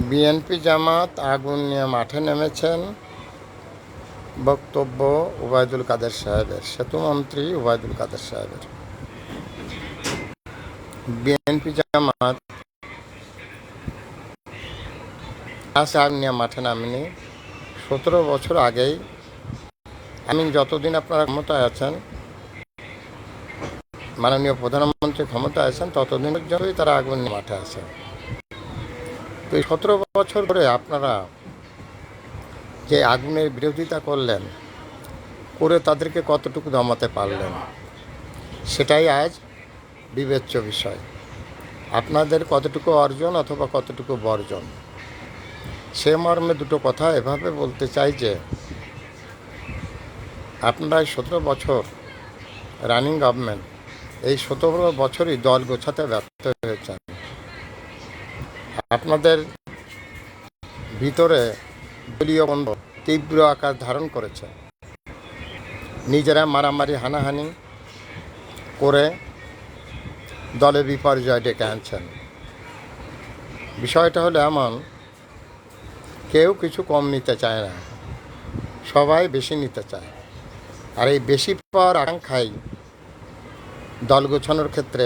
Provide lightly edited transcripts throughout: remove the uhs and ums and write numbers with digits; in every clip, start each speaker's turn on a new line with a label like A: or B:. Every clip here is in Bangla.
A: বিএনপি জামাত আগুন নিয়ে মাঠে নেমেছেন। বক্তব্য ওবায়দুল কাদের সাহেবের, সেতুমন্ত্রী ওবায়দুল কাদের সাহেবের। বিএনপি জামাত আগুন নিয়ে মাঠে নামেনি। 17 বছর আগেই, যতদিন আপনারা ক্ষমতায় আছেন, মাননীয় প্রধানমন্ত্রী ক্ষমতায় আছেন, ততদিন পর্যন্তই তারা আগুন নিয়ে মাঠে আছে। তো এই 17 বছর ধরে আপনারা যে আগুনের বিরোধিতা করলেন, করে তাদেরকে কতটুকু দমাতে পারলেন, সেটাই আজ বিবেচ্য বিষয়। আপনাদের কতটুকু অর্জন অথবা কতটুকু বর্জন, সে মর্মে দুটো কথা এভাবে বলতে চাই যে আপনারা 17 বছর রানিং গভর্নমেন্ট, এই 17 বছরই দল গোছাতে ব্যর্থ হয়েছেন। আপনাদের ভিতরে দলীয় বন্ধ তীব্র আকার ধারণ করেছে। নিজেরা মারামারি হানাহানি করে দলে বিপর্যয় ডেকে আনছেন। বিষয়টা হলো এমন, কেউ কিছু কম নিতে চায় না, সবাই বেশি নিতে চায়। আর এই বেশি পাওয়ার আকাঙ্ক্ষাই দল গোছানোর ক্ষেত্রে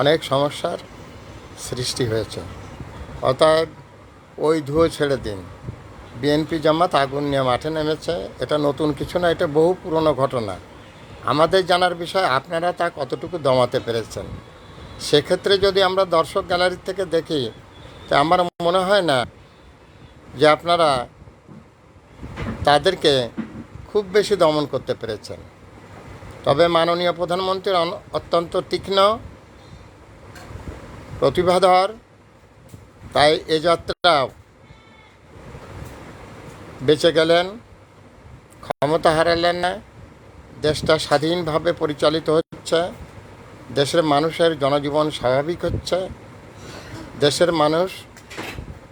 A: অনেক সমস্যার সৃষ্টি হয়েছে। অতএব ওই ধুয়ো ছেড়ে দিন। বিএনপি জামাত আগুন নিয়ে মাঠে নেমেছে, এটা নতুন কিছু না, এটা বহু পুরনো ঘটনা। আমাদের জানার বিষয় আপনারা তা কতটুকু দমাতে পেরেছেন। সেক্ষেত্রে যদি আমরা দর্শক গ্যালারি থেকে দেখি, তো আমার মনে হয় না যে আপনারা তাদেরকে খুব বেশি দমন করতে পেরেছেন। তবে মাননীয় প্রধানমন্ত্রীর অত্যন্ত তীক্ষ্ণ প্রতিভাধর, তাই এ যাত্রা বেঁচে গেলেন, ক্ষমতা হারালেন না। দেশটা স্বাধীনভাবে পরিচালিত হচ্ছে, দেশের মানুষের জনজীবন স্বাভাবিক হচ্ছে, দেশের মানুষ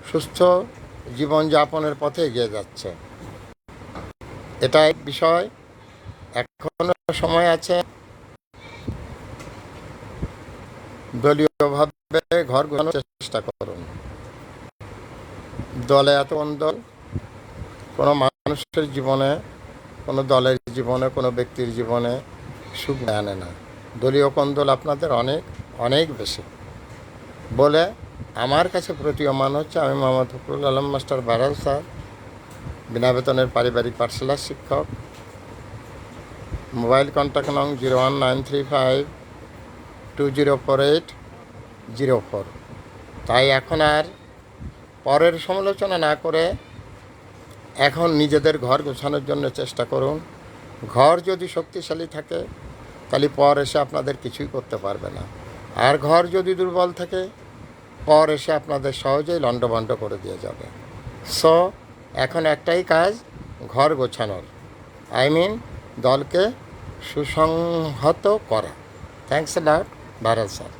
A: সুস্থ জীবনযাপনের পথে এগিয়ে যাচ্ছে। এটাই বিষয়। এখনো সময় আছে। দলীয়ভাবে ঘর গোছানোর চেষ্টা করুন। দলে এত কোন্দল কোনো মানুষের জীবনে, কোনো দলের জীবনে, কোনো ব্যক্তির জীবনে সুখ আনে না। দলীয় কোন্দল আপনাদের অনেক অনেক বেশি বলে আমার কাছে প্রতীয়মান হচ্ছে। আমি Mohammad Fakhrul Alam master Barral sir, বিনা বেতনের পারিবারিক পাঠশালার শিক্ষক। মোবাইল কন্ট্যাক্ট নং 01935204804। তাই এখন আর পরের সমালোচনা না করে এখন নিজেদের ঘর গোছানোর জন্য চেষ্টা করুন। ঘর যদি শক্তিশালী থাকে, তাহলে পর এসে আপনাদের কিছুই করতে পারবে না। আর ঘর যদি দুর্বল থাকে, পর এসে আপনাদের সহজেই লণ্ডভণ্ড করে দিয়ে যাবে। সো এখন একটাই কাজ, ঘর গোছানোর, দলকে সুসংহত করা। Thanks a lot, Bharat sir.